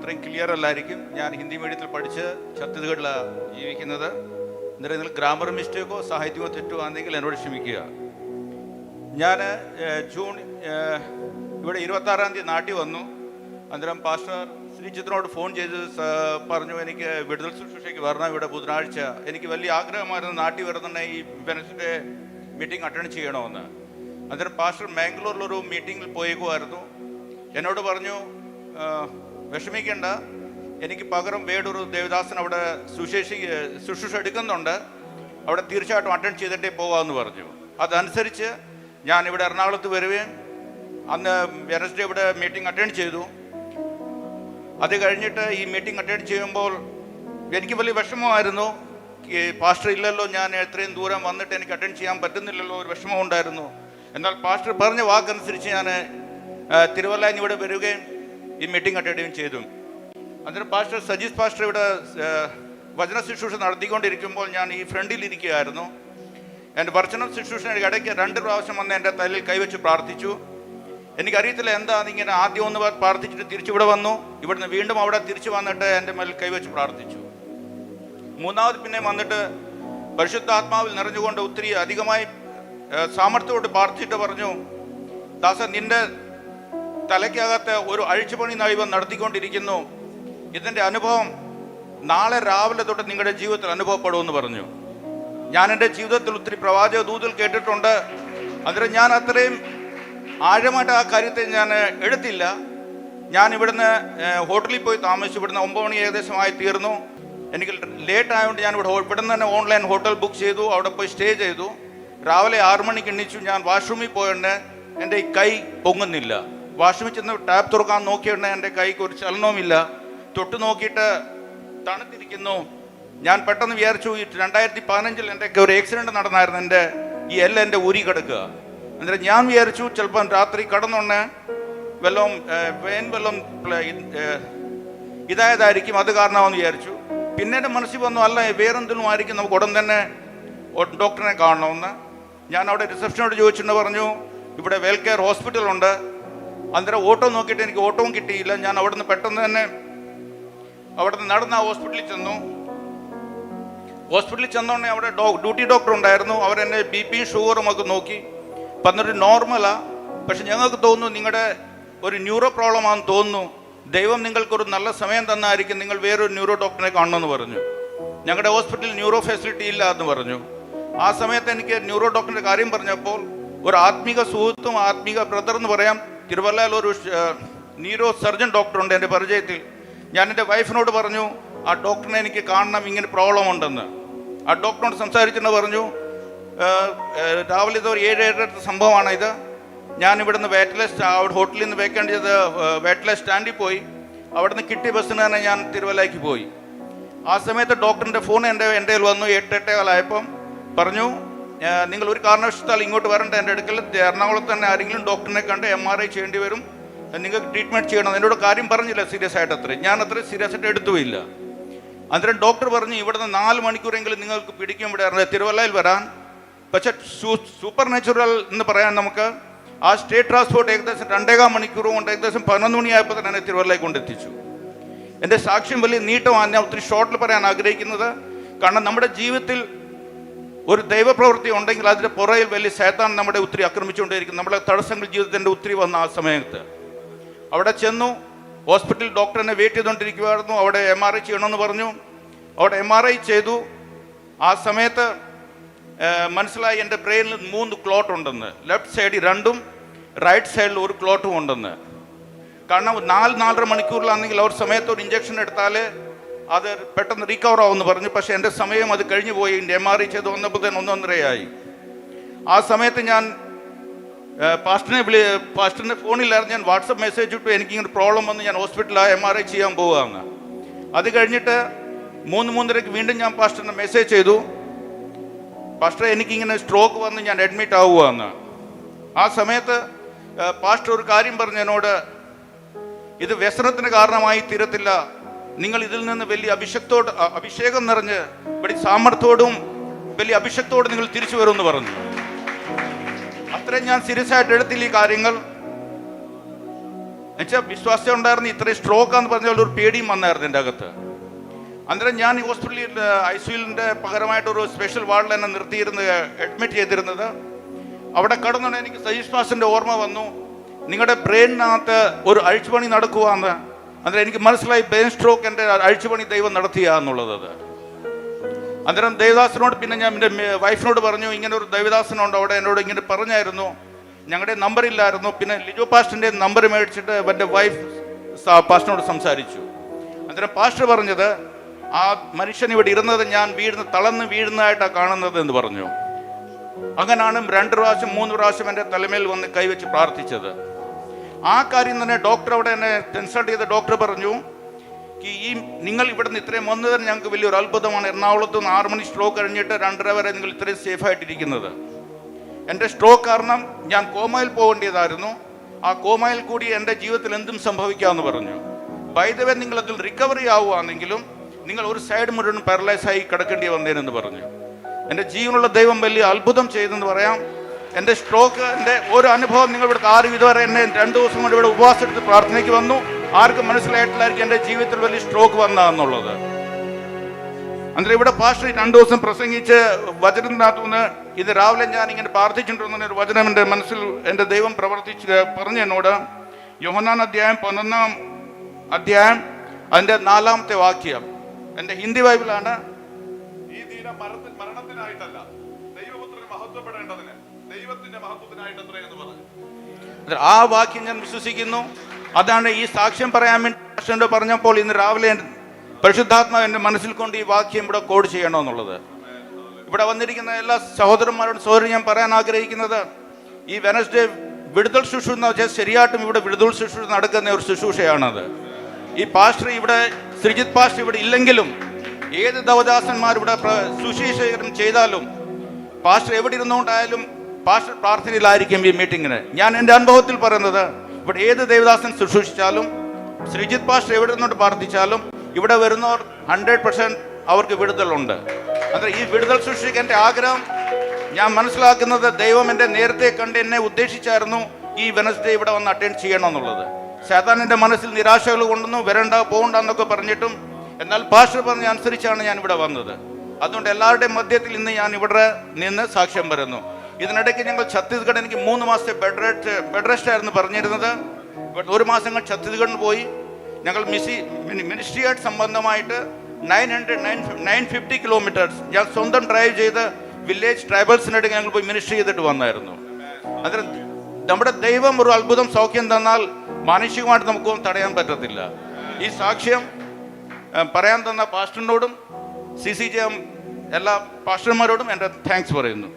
അത്രയും ക്ലിയർ അല്ലായിരിക്കും. ഞാൻ ഹിന്ദി മീഡിയത്തിൽ പഠിച്ച് ഛത്തീസ്ഗഡിലാണ് ജീവിക്കുന്നത്. എന്നിട്ട് നിങ്ങൾ ഗ്രാമർ മിസ്റ്റേക്കോ സാഹിത്യമോ തെറ്റോ ആണെങ്കിൽ എന്നോട് ക്ഷമിക്കുക. ഞാൻ ജൂൺ ഇവിടെ 26-ാം തീയതി നാട്ടിൽ വന്നു. അന്നേരം പാസ്റ്റർ ശ്രീജിത്തിനോട് ഫോൺ ചെയ്ത് പറഞ്ഞു, എനിക്ക് വിടുതൽ ശുശ്രൂഷയ്ക്ക് വരണം, ഇവിടെ ബുധനാഴ്ച. എനിക്ക് വലിയ ആഗ്രഹമായിരുന്നു നാട്ടിൽ വരുന്നുണ്ടെങ്കിൽ ഈ വെനസ്ഡേ മീറ്റിംഗ് അറ്റൻഡ് ചെയ്യണമെന്ന്. അന്നേരം പാസ്റ്റർ മാംഗ്ലൂരിലൊരു മീറ്റിങ്ങിൽ പോയേക്കുമായിരുന്നു. എന്നോട് പറഞ്ഞു, വിഷമിക്കേണ്ട, എനിക്ക് പകരം വേറൊരു ദേവദാസൻ അവിടെ ശുശ്രൂഷ എടുക്കുന്നുണ്ട്, അവിടെ തീർച്ചയായിട്ടും അറ്റൻഡ് ചെയ്തിട്ടേ പോകാമെന്ന് പറഞ്ഞു. അതനുസരിച്ച് ഞാൻ ഇവിടെ എറണാകുളത്ത് വരികയും അന്ന് വെനസ്ഡേ ഇവിടെ മീറ്റിംഗ് അറ്റൻഡ് ചെയ്തു. അത് കഴിഞ്ഞിട്ട് ഈ മീറ്റിംഗ് അറ്റൻഡ് ചെയ്യുമ്പോൾ എനിക്ക് വലിയ വിഷമമായിരുന്നു. പാസ്റ്റർ ഇല്ലല്ലോ, ഞാൻ എത്രയും ദൂരം വന്നിട്ട് എനിക്ക് അറ്റൻഡ് ചെയ്യാൻ പറ്റുന്നില്ലല്ലോ, ഒരു വിഷമം ഉണ്ടായിരുന്നു. എന്നാൽ പാസ്റ്റർ പറഞ്ഞ വാക്കനുസരിച്ച് ഞാൻ തിരുവല്ലയിൽ ഇവിടെ വരികയും ഈ മീറ്റിംഗ് അറ്റൻഡ് ചെയ്യുകയും ചെയ്തു. അന്നേരം പാസ്റ്റർ സജീസ് പാസ്റ്റർ ഇവിടെ വചന ശുശ്രൂഷ നടത്തിക്കൊണ്ടിരിക്കുമ്പോൾ ഞാൻ ഈ ഫ്രണ്ടിൽ ഇരിക്കുകയായിരുന്നു. എൻ്റെ വചന ശുശ്രൂഷയുടെ ഇടയ്ക്ക് 2 പ്രാവശ്യം വന്ന് എൻ്റെ തലയിൽ കൈവച്ച് പ്രാർത്ഥിച്ചു. എനിക്കറിയത്തില്ല എന്താണിങ്ങനെ. ആദ്യം ഒന്ന് പ്രാർത്ഥിച്ചിട്ട് തിരിച്ചിവിടെ വന്നു, ഇവിടുന്ന് വീണ്ടും അവിടെ തിരിച്ചു വന്നിട്ട് എൻ്റെ മേൽ കൈവച്ച് പ്രാർത്ഥിച്ചു. മൂന്നാമത് പിന്നെ വന്നിട്ട് പരിശുദ്ധാത്മാവിൽ നിറഞ്ഞുകൊണ്ട് ഒത്തിരി അധികമായി സാമർത്ഥ്യത്തോട് പ്രാർത്ഥിച്ചിട്ട് പറഞ്ഞു, ദാസ, നിന്റെ തലയ്ക്കകത്ത് ഒരു അഴിച്ചുപണി ദൈവം നടത്തിക്കൊണ്ടിരിക്കുന്നു. ഇതിൻ്റെ അനുഭവം നാളെ രാവിലെ തൊട്ട് നിങ്ങളുടെ ജീവിതത്തിൽ അനുഭവപ്പെടുമെന്ന് പറഞ്ഞു. ഞാൻ എൻ്റെ ജീവിതത്തിൽ ഒത്തിരി പ്രവാചക ദൂതൽ കേട്ടിട്ടുണ്ട്. അന്നേരം ഞാൻ അത്രയും ആഴമായിട്ട് ആ കാര്യത്തെ ഞാൻ എടുത്തില്ല. ഞാൻ ഇവിടുന്ന് ഹോട്ടലിൽ പോയി താമസിച്ചു. ഇവിടുന്ന് 9 മണി ഏകദേശമായി തീർന്നു. എനിക്ക് ലേറ്റ് ആയതുകൊണ്ട് ഞാൻ ഇവിടുന്ന് തന്നെ ഓൺലൈൻ ഹോട്ടൽ ബുക്ക് ചെയ്തു, അവിടെ പോയി സ്റ്റേ ചെയ്തു. രാവിലെ 6 മണിക്ക് എണ്ണിച്ചു. ഞാൻ വാഷ്റൂമിൽ പോയുണ്ട്, എൻ്റെ ഈ കൈ പൊങ്ങുന്നില്ല. വാഷ്റൂമിൽ ചെന്ന് ടാപ്പ് തുറക്കാൻ നോക്കിയുണ്ട്, എൻ്റെ കൈക്ക് ഒരു ചലനവുമില്ല. തൊട്ട് നോക്കിയിട്ട് തണുത്തിരിക്കുന്നു. ഞാൻ പെട്ടെന്ന് വിചാരിച്ചു, 2015 എൻ്റെ ഒരു ആക്സിഡൻറ്റ് നടന്നായിരുന്നു, എൻ്റെ ഈ എല്ലാം എൻ്റെ ഊരി കിടക്കുക. അന്നേരം ഞാൻ വിചാരിച്ചു ചിലപ്പം രാത്രി കടന്നുകൊണ്ട് വല്ലതും ഇതായതായിരിക്കും, അത് കാരണമാണെന്ന് വിചാരിച്ചു. പിന്നെ എൻ്റെ മനസ്സിൽ വന്നു, അല്ല വേറെന്തെങ്കിലും ആയിരിക്കും, നമുക്ക് ഉടൻ തന്നെ ഡോക്ടറിനെ കാണണമെന്ന്. ഞാൻ അവിടെ റിസപ്ഷനോട് ചോദിച്ചിട്ട് പറഞ്ഞു, ഇവിടെ വെൽകെയർ ഹോസ്പിറ്റലുണ്ട്. അന്നേരം ഓട്ടോ നോക്കിയിട്ട് എനിക്ക് ഓട്ടവും കിട്ടിയില്ല. ഞാൻ അവിടുന്ന് പെട്ടെന്ന് തന്നെ നടന്ന ഹോസ്പിറ്റലിൽ ചെന്നു. ഹോസ്പിറ്റലിൽ ചെന്നോണ്ടേ അവിടെ ഡ്യൂട്ടി ഡോക്ടർ ഉണ്ടായിരുന്നു. അവരെന്നെ BP ഷുഗറും ഒക്കെ നോക്കി പറഞ്ഞൊരു നോർമലാ, പക്ഷെ ഞങ്ങൾക്ക് തോന്നുന്നു നിങ്ങളുടെ ഒരു ന്യൂറോ പ്രോബ്ലം ആണെന്ന് തോന്നുന്നു. ദൈവം നിങ്ങൾക്കൊരു നല്ല സമയം തന്നായിരിക്കും, നിങ്ങൾ വേറൊരു ന്യൂറോ ഡോക്ടറെ കാണണമെന്ന് പറഞ്ഞു. ഞങ്ങളുടെ ഹോസ്പിറ്റലിൽ ന്യൂറോ ഫെസിലിറ്റി ഇല്ല എന്ന് പറഞ്ഞു. ആ സമയത്ത് എനിക്ക് ന്യൂറോ ഡോക്ടറിൻ്റെ കാര്യം പറഞ്ഞപ്പോൾ ഒരു ആത്മീക സുഹൃത്തും ആത്മീക ബ്രദർ എന്ന് പറയാം, തിരുവല്ലയിൽ ഒരു ന്യൂറോ സർജൻ ഡോക്ടറുണ്ട് എൻ്റെ പരിചയത്തിൽ. ഞാൻ എൻ്റെ വൈഫിനോട് പറഞ്ഞു, ആ ഡോക്ടറിനെ എനിക്ക് കാണണം, ഇങ്ങനെ പ്രോബ്ലം ഉണ്ടെന്ന്. ആ ഡോക്ടറിനോട് സംസാരിച്ചിട്ട് പറഞ്ഞു, രാവിലെ ഇത് ഒരു 7-7:30 സംഭവമാണ് ഇത്. ഞാൻ ഇവിടുന്ന് ഹോട്ടലിൽ നിന്ന് വേക്കൻഡ് ചെയ്ത് വേട്ടിലെ സ്റ്റാൻഡിൽ പോയി. അവിടെ നിന്ന് കിട്ടിയ ബസ്സിന് തന്നെ ഞാൻ തിരുവല്ലയ്ക്ക് പോയി. ആ സമയത്ത് ഡോക്ടറിൻ്റെ ഫോൺ എൻ്റെ വന്നു. 8-8:15 പറഞ്ഞു, നിങ്ങൾ ഒരു കാരണവശാൽ ഇങ്ങോട്ട് വരണ്ട, എൻ്റെ അടുക്കൽ എറണാകുളത്ത് തന്നെ ആരെങ്കിലും ഡോക്ടറിനെ കണ്ട് MRI ചെയ്യേണ്ടി വരും, നിങ്ങൾക്ക് ട്രീറ്റ്മെൻറ്റ് ചെയ്യണം. എന്നോട് കാര്യം പറഞ്ഞില്ല സീരിയസ് ആയിട്ട്. ഞാൻ അത്രയും സീരിയസ് ആയിട്ട് എടുത്തുമില്ല. അന്നേരം ഡോക്ടർ പറഞ്ഞു, ഇവിടുന്ന് 4 മണിക്കൂറെങ്കിലും നിങ്ങൾക്ക് പിടിക്കും ഇവിടെ തിരുവല്ലയിൽ വരാൻ. പക്ഷെ സൂപ്പർ നാച്ചുറൽ എന്ന് പറയാൻ നമുക്ക് ആ സ്റ്റേറ്റ് ട്രാൻസ്പോർട്ട് ഏകദേശം 2.25 മണിക്കൂർ കൊണ്ട് ഏകദേശം 11 മണിയായപ്പോൾ തന്നെ എന്നെ തിരുവല്ലയിൽ കൊണ്ടെത്തിച്ചു. എൻ്റെ സാക്ഷ്യം വലിയ നീട്ടമാണ്. ഞാൻ ഒത്തിരി ഷോർട്ടിൽ പറയാൻ ആഗ്രഹിക്കുന്നത്, കാരണം നമ്മുടെ ജീവിതത്തിൽ ഒരു ദൈവപ്രവൃത്തി ഉണ്ടെങ്കിൽ അതിൻ്റെ പുറയിൽ വലിയ ശൈത്താൻ നമ്മുടെ ഒത്തിരി ആക്രമിച്ചുകൊണ്ടേയിരിക്കും. നമ്മുടെ തടസ്സങ്ങൾ ജീവിതത്തിൻ്റെ ഒത്തിരി വന്ന ആ സമയത്ത് അവിടെ ചെന്നു. ഹോസ്പിറ്റലിൽ ഡോക്ടർ എന്നെ വെയിറ്റ് ചെയ്തുകൊണ്ടിരിക്കുമായിരുന്നു. അവിടെ MRI ചെയ്യണമെന്ന് പറഞ്ഞു. അവിടെ MRI ചെയ്തു. ആ സമയത്ത് മനസ്സിലായി എൻ്റെ ബ്രെയിനിൽ 3 ക്ലോട്ട് ഉണ്ടെന്ന്. ലെഫ്റ്റ് സൈഡിൽ 2ഉം റൈറ്റ് സൈഡിൽ 1 ക്ലോട്ടും ഉണ്ടെന്ന്. കാരണം 4-4.5 മണിക്കൂറിലാണെങ്കിൽ ഒരു സമയത്ത് ഒരു ഇഞ്ചക്ഷൻ എടുത്താൽ അത് പെട്ടെന്ന് റീകവർ ആവുമെന്ന് പറഞ്ഞു. പക്ഷേ എൻ്റെ സമയം അത് കഴിഞ്ഞു പോയി. MRI ചെയ്ത് വന്നപ്പോൾ തന്നെ 1-1.5 ആ സമയത്ത് ഞാൻ പാസ്റ്ററിൻ്റെ ഫോണിലായിരുന്നു. ഞാൻ വാട്സപ്പ് മെസ്സേജ് ഇട്ടു, എനിക്കിങ്ങനെ പ്രോബ്ലം വന്ന് ഞാൻ ഹോസ്പിറ്റലിൽ MRI ചെയ്യാൻ പോവുകയാണ്. അത് കഴിഞ്ഞിട്ട് 3-3:30 വീണ്ടും ഞാൻ പാസ്റ്ററിന് മെസ്സേജ് ചെയ്തു, പാസ്റ്റർ എനിക്കിങ്ങനെ സ്ട്രോക്ക് വന്ന് ഞാൻ അഡ്മിറ്റ് ആവുകയാണ്. ആ സമയത്ത് പാസ്റ്റർ ഒരു കാര്യം പറഞ്ഞു എന്നോട്, ഇത് വ്യസനത്തിന് കാരണമായി തീരത്തില്ല, നിങ്ങൾ ഇതിൽ നിന്ന് വലിയ അഭിഷേകം നിറഞ്ഞ് വലിയ സാമർത്ഥ്യത്തോടും വലിയ അഭിഷേകത്തോടും നിങ്ങൾ തിരിച്ചു വരുമെന്ന് പറഞ്ഞു. അത്രയും ഞാൻ സീരിയസ് ആയിട്ട് എടുത്തില്ല ഈ കാര്യങ്ങൾ. എന്നുവെച്ചാൽ വിശ്വാസം ഉണ്ടായിരുന്നു. ഇത്രയും സ്ട്രോക്കാന്ന് പറഞ്ഞാൽ ഒരു പേടിയും വന്നായിരുന്നു എൻ്റെ അകത്ത്. അന്നേരം ഞാൻ ഈ ഹോസ്പിറ്റലിൽ ICUവിൻ്റെ പകരമായിട്ടൊരു സ്പെഷ്യൽ വാർഡിൽ എന്നെ നിർത്തിയിരുന്നത്, അഡ്മിറ്റ് ചെയ്തിരുന്നത്. അവിടെ കടന്നുകൊണ്ട് എനിക്ക് സജീഷ് പാസ്റ്ററിൻ്റെ ഓർമ്മ വന്നു, നിങ്ങളുടെ ബ്രെയിനിനകത്ത് ഒരു അഴിച്ചുപണി നടക്കുവാന്ന്. അന്നേരം എനിക്ക് മനസ്സിലായി ബ്രെയിൻ സ്ട്രോക്ക് എൻ്റെ അഴിച്ചുപണി ദൈവം നടത്തിയ എന്നുള്ളത്. അന്നേരം ദേവദാസനോട് പിന്നെ ഞാൻ എൻ്റെ വൈഫിനോട് പറഞ്ഞു, ഇങ്ങനെ ഒരു ദേവദാസനുണ്ട് അവിടെ, എന്നോട് ഇങ്ങനെ പറഞ്ഞായിരുന്നു. ഞങ്ങളുടെ നമ്പറില്ലായിരുന്നു. പിന്നെ ലിജോ പാസ്റ്ററിൻ്റെ നമ്പർ മേടിച്ചിട്ട് എൻ്റെ വൈഫ് പാസ്റ്ററിനോട് സംസാരിച്ചു. അന്നേരം പാസ്റ്റർ പറഞ്ഞത്, ആ മനുഷ്യൻ ഇവിടെ ഇരുന്നത് ഞാൻ തളർന്ന് വീഴുന്നതായിട്ടാണ് കാണുന്നത് എന്ന് പറഞ്ഞു. അങ്ങനെയാണ് 2 പ്രാവശ്യം 3 പ്രാവശ്യം എൻ്റെ തലമേൽ വന്ന് കൈവച്ച് പ്രാർത്ഥിച്ചത്. ആ കാര്യം തന്നെ ഡോക്ടർ അവിടെ എന്നെ കൺസൾട്ട് ചെയ്ത ഡോക്ടർ പറഞ്ഞു, ഈ നിങ്ങൾ ഇവിടെ നിന്ന് ഇത്രയും വന്നത് ഞങ്ങൾക്ക് വലിയൊരു അത്ഭുതമാണ്. എറണാകുളത്ത് നിന്ന് 6 മണി സ്ട്രോക്ക് കഴിഞ്ഞിട്ട് 2:30 വരെ നിങ്ങൾ ഇത്രയും സേഫായിട്ടിരിക്കുന്നത്. എൻ്റെ സ്ട്രോക്ക് കാരണം ഞാൻ കോമയിൽ പോകേണ്ടതായിരുന്നു. ആ കോമയിൽ കൂടി എൻ്റെ ജീവിതത്തിൽ എന്തും സംഭവിക്കാമെന്ന് പറഞ്ഞു. ബൈ ദ വേ, നിങ്ങൾ അതിൽ റിക്കവറി ആവുകയാണെങ്കിലും നിങ്ങൾ ഒരു സൈഡ് മുഴുവൻ പാരലൈസായി കിടക്കേണ്ടി വന്നേനെന്ന് പറഞ്ഞു. എൻ്റെ ജീവനുള്ള ദൈവം വലിയ അത്ഭുതം ചെയ്തെന്ന് പറയാം. എൻ്റെ സ്ട്രോക്ക്, എൻ്റെ ഒരു അനുഭവം നിങ്ങൾ ഇവിടെ ആരും ഇതുവരെ എന്നെ 2 ദിവസം കൊണ്ട് ഇവിടെ ഉപവാസം എടുത്ത് പ്രാർത്ഥനയ്ക്ക് വന്നു, ആർക്കും മനസ്സിലായിട്ടില്ലായിരിക്കും എൻ്റെ ജീവിതത്തിൽ വലിയ സ്ട്രോക്ക് വന്നതെന്നുള്ളത്. അന്നേരം ഇവിടെ പാസ്റ്റർ 2 ദിവസം പ്രസംഗിച്ച് വചനത്തിനകത്തുനിന്ന് ഇത് രാവിലെ ഞാൻ ഇങ്ങനെ പ്രാർത്ഥിച്ചിട്ടുണ്ടെന്ന ഒരു വചനം എൻ്റെ മനസ്സിൽ എൻ്റെ ദൈവം പറഞ്ഞു എന്നോട്. യോഹന്നാൻ അധ്യായം 11 അതിൻ്റെ 4-ാമത്തെ വാക്യം. എൻ്റെ ഹിന്ദി ബൈബിളാണ്. ഈ ദീനം മരണത്തിനായിട്ടല്ല, ദൈവപുത്രൻ മഹത്വപ്പെടേണ്ടതിന് ദൈവത്തിന്റെ മഹത്വത്തിനായിട്ടത്രേ എന്ന് പറഞ്ഞു. ആ വാക്യം ഞാൻ വിശ്വസിക്കുന്നു. അതാണ് ഈ സാക്ഷ്യം പറയാൻ വേണ്ടി പാസ്റ്റർ പറഞ്ഞപ്പോൾ ഇന്ന് രാവിലെ പരിശുദ്ധാത്മാവ് എൻ്റെ മനസ്സിൽ കൊണ്ട് ഈ വാക്യം ഇവിടെ കോഡ് ചെയ്യണമെന്നുള്ളത്. ഇവിടെ വന്നിരിക്കുന്ന എല്ലാ സഹോദരന്മാരോടും സഹോദരൻ ഞാൻ പറയാൻ ആഗ്രഹിക്കുന്നത്, ഈ വെനസ്ഡേ വിടുതൽ ശുശ്രൂഷ എന്ന് വെച്ചാൽ ശരിയായിട്ടും ഇവിടെ വിടുതൽ ശുശ്രൂഷ നടക്കുന്ന ഒരു ശുശ്രൂഷയാണത്. ഈ പാസ്റ്റർ ഇവിടെ, ശ്രീജിത്ത് പാസ്റ്റർ ഇവിടെ ഇല്ലെങ്കിലും, ഏത് ദവദാസന്മാർ ഇവിടെ സുശേഷകരം ചെയ്താലും, പാസ്റ്റർ എവിടെ ഇരുന്നുകൊണ്ടായാലും പാസ്റ്റർ പ്രാർത്ഥനയിലായിരിക്കും ഈ മീറ്റിങ്ങിന്. ഞാൻ എൻ്റെ അനുഭവത്തിൽ പറയുന്നത്, ഇവിടെ ഏത് ദേവദാസൻ ശുശ്രൂഷിച്ചാലും, ശ്രീജിത്ത് പാസ്റ്റർ എവിടെ നിന്നോട്ട് പ്രാർത്ഥിച്ചാലും, ഇവിടെ വരുന്നവർ 100% അവർക്ക് വിടുതലുണ്ട്. അന്നേരം ഈ വിടുതൽ ശുശ്രൂഷയ്ക്ക് എൻ്റെ ആഗ്രഹം, ഞാൻ മനസ്സിലാക്കുന്നത് ദൈവം എൻ്റെ നേരത്തെ കണ്ട് എന്നെ ഉദ്ദേശിച്ചായിരുന്നു ഈ വെനസ്ഡേ ഇവിടെ വന്ന് അറ്റൻഡ് ചെയ്യണമെന്നുള്ളത്. സാധാരണ മനസ്സിൽ നിരാശകൾ കൊണ്ടൊന്നും വരണ്ട പോകണ്ട എന്നൊക്കെ പറഞ്ഞിട്ടും, എന്നാൽ പാസ്റ്റർ പറഞ്ഞ അനുസരിച്ചാണ് ഞാൻ ഇവിടെ വന്നത്. അതുകൊണ്ട് എല്ലാവരുടെയും മധ്യത്തിൽ ഇന്ന് ഞാൻ ഇവിടെ നിന്ന് സാക്ഷ്യം പറയുന്നു. ഇതിനിടയ്ക്ക് ഞങ്ങൾ ഛത്തീസ്ഗഡ്, എനിക്ക് 3 മാസത്തെ ബെഡ് റെസ്റ്റ് ആയിരുന്നു പറഞ്ഞിരുന്നത്. 1 മാസം ഛത്തീസ്ഗഡിൽ പോയി. ഞങ്ങൾ മിനിസ്ട്രിയായിട്ട് സംബന്ധമായിട്ട് 950 കിലോമീറ്റേഴ്സ് ഞാൻ സ്വന്തം ഡ്രൈവ് ചെയ്ത് വില്ലേജ് ട്രൈബൽസിനിടയ്ക്ക് ഞങ്ങൾ പോയി മിനിസ്ട്രി ചെയ്തിട്ട് വന്നായിരുന്നു. അതിന് നമ്മുടെ ദൈവം ഒരു അത്ഭുതം സൗഖ്യം തന്നാൽ മാനുഷികമായിട്ട് നമുക്കൊന്നും തടയാൻ പറ്റത്തില്ല. ഈ സാക്ഷ്യം പറയാൻ തന്ന പാസ്റ്ററിനോടും CCJM എല്ലാ പാസ്റ്റർമാരോടും എൻ്റെ താങ്ക്സ് പറയുന്നു.